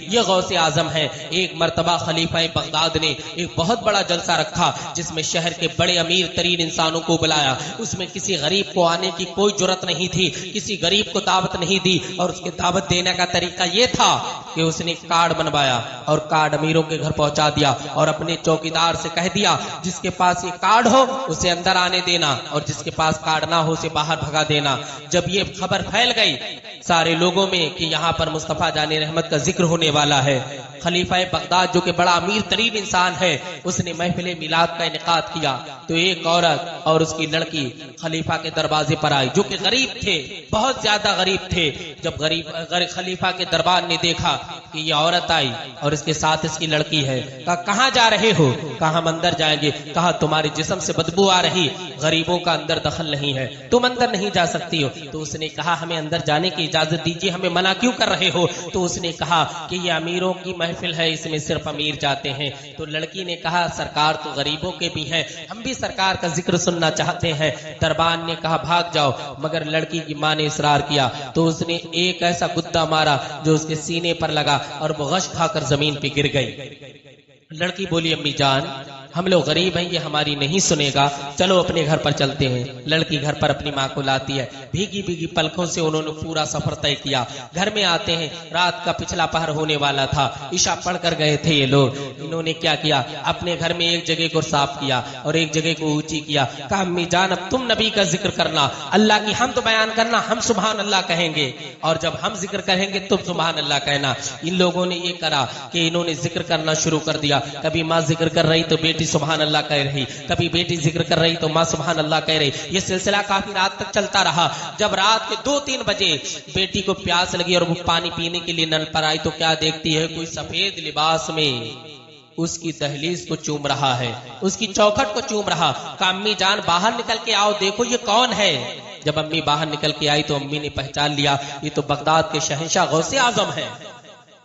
یہ غوث اعظم ہے۔ ایک مرتبہ خلیفہ بغداد نے ایک بہت بڑا جلسہ رکھا جس میں شہر کے بڑے امیر ترین انسانوں کو بلایا۔ اس میں کسی غریب کو آنے کی کوئی جرت نہیں تھی، کسی غریب کو دعوت نہیں دی، اور اس کے دعوت دینے کا طریقہ یہ تھا کہ اس نے کارڈ بنوایا اور کارڈ امیروں کے گھر پہنچا دیا اور اپنے چوکیدار سے کہہ دیا جس کے پاس یہ کارڈ ہو اسے اندر آنے دینا اور جس کے پاس کارڈ نہ ہو اسے باہر بھگا دینا۔ جب یہ خبر پھیل گئی سارے لوگوں میں کہ یہاں پر مصطفیٰ جان رحمت کا ذکر ہونے والا ہے، خلیفہ بغداد جو کہ بڑا امیر ترین انسان ہے اس نے محفل میلاد کا انعقاد کیا، تو ایک عورت اور اس کی لڑکی خلیفہ کے دروازے پر آئی جو کہ غریب تھے، بہت زیادہ غریب تھے۔ جب خلیفہ کے دربار نے دیکھا کہ یہ عورت آئی اور اس کے ساتھ اس کی لڑکی ہے، کہا کہاں جا رہے ہو؟ کہا ہم اندر جائیں گے۔ کہا تمہارے جسم سے بدبو آ رہی، غریبوں کا اندر دخل نہیں ہے، تم اندر نہیں جا سکتی ہو۔ تو اس نے کہا ہمیں اندر جانے کی اجازت دیجیے، ہمیں منع کیوں کر رہے ہو؟ تو اس نے کہا کہ یہ امیروں کی محفل ہے، اس میں صرف امیر جاتے ہیں۔ تو لڑکی نے کہا سرکار تو غریبوں کے بھی ہیں، ہم بھی سرکار کا ذکر سننا چاہتے ہیں۔ دربان نے کہا بھاگ جاؤ، مگر لڑکی کی ماں نے اصرار کیا تو اس نے ایک ایسا گدا مارا جو اس کے سینے پر لگا اور وہ غش کھا کر زمین پہ گر گئی۔ لڑکی بولی امی جان ہم لوگ غریب ہیں، یہ ہماری نہیں سنے گا، چلو اپنے گھر پر چلتے ہیں۔ لڑکی گھر پر اپنی ماں کو لاتی ہے، بھیگی بھیگی پلکوں سے انہوں نے پورا سفر طے کیا۔ گھر میں آتے ہیں، رات کا پچھلا پہر ہونے والا تھا، عشاء پڑھ کر گئے تھے یہ لوگ۔ انہوں نے کیا کیا، اپنے گھر میں ایک جگہ کو صاف کیا اور ایک جگہ کو اونچی کیا۔ کہا امی جان اب تم نبی کا ذکر کرنا، اللہ کی حمد بیان کرنا، ہم سبحان اللہ کہیں گے، اور جب ہم ذکر کہیں گے تم سبحان اللہ کہنا۔ ان لوگوں نے یہ کرا کہ انہوں نے ذکر کرنا شروع کر دیا، کبھی ماں ذکر کر رہی تو بیٹی سبحان اللہ کہہ رہی، کبھی بیٹی ذکر کر رہی تو ماں سبحان اللہ کہہ رہی۔ یہ سلسلہ کافی رات تک چلتا رہا۔ جب رات کے 2-3 بجے بیٹی کو پیاس لگی اور وہ پانی پینے کے لیے نل پر آئی تو کیا دیکھتی ہے، کوئی سفید لباس میں اس کی دہلیز کو چوم رہا ہے، اس کی چوکھٹ کو چوم رہا۔ کہا امی جان باہر نکل کے آؤ، دیکھو یہ کون ہے۔ جب امی باہر نکل کے آئی تو امی نے پہچان لیا یہ تو بغداد کے شہنشاہ غوث اعظم ہے۔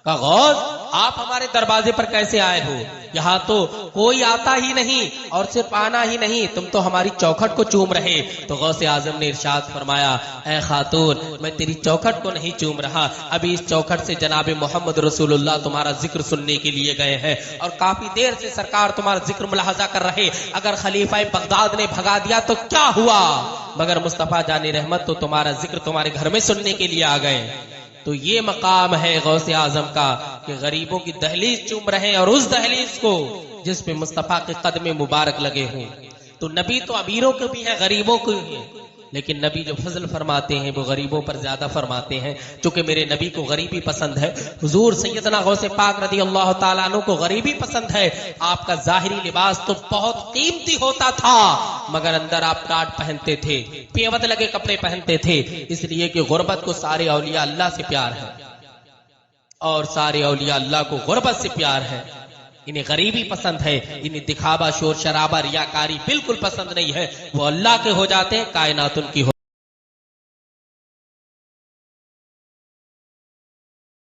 کہا غوث آپ ہمارے دروازے پر کیسے آئے ہو؟ یہاں تو کوئی آتا ہی نہیں، اور صرف آنا ہی نہیں تم تو ہماری چوکھٹ کو چوم رہے۔ تو غوث اعظم نے ارشاد فرمایا اے خاتون میں تیری چوکھٹ کو نہیں چوم رہا، ابھی اس چوکھٹ سے جناب محمد رسول اللہ تمہارا ذکر سننے کے لیے گئے ہیں، اور کافی دیر سے سرکار تمہارا ذکر ملاحظہ کر رہے۔ اگر خلیفہ بغداد نے بھگا دیا تو کیا ہوا، مگر مصطفیٰ جان رحمت تو تمہارا ذکر تمہارے گھر میں سننے کے لیے آ گئے۔ تو یہ مقام ہے غوث اعظم کا کہ غریبوں کی دہلیز چوم رہے ہیں، اور اس دہلیز کو جس پہ مصطفیٰ کے قدم مبارک لگے ہوں۔ تو نبی تو امیروں کے بھی ہیں، غریبوں کے بھی ہیں، لیکن نبی جو فضل فرماتے ہیں وہ غریبوں پر زیادہ فرماتے ہیں، چونکہ میرے نبی کو غریبی پسند ہے۔ حضور سیدنا غوث پاک رضی اللہ تعالیٰ عنہ کو غریبی پسند ہے۔ آپ کا ظاہری لباس تو بہت قیمتی ہوتا تھا، مگر اندر آپ ٹاٹ پہنتے تھے، پیوت لگے کپڑے پہنتے تھے، اس لیے کہ غربت کو سارے اولیاء اللہ سے پیار ہے، اور سارے اولیاء اللہ کو غربت سے پیار ہے۔ انہیں غریبی پسند ہے، انہیں دکھاوا شور شرابہ ریاکاری بالکل پسند نہیں ہے۔ وہ اللہ کے ہو جاتے ہیں، کائنات ان کی ہو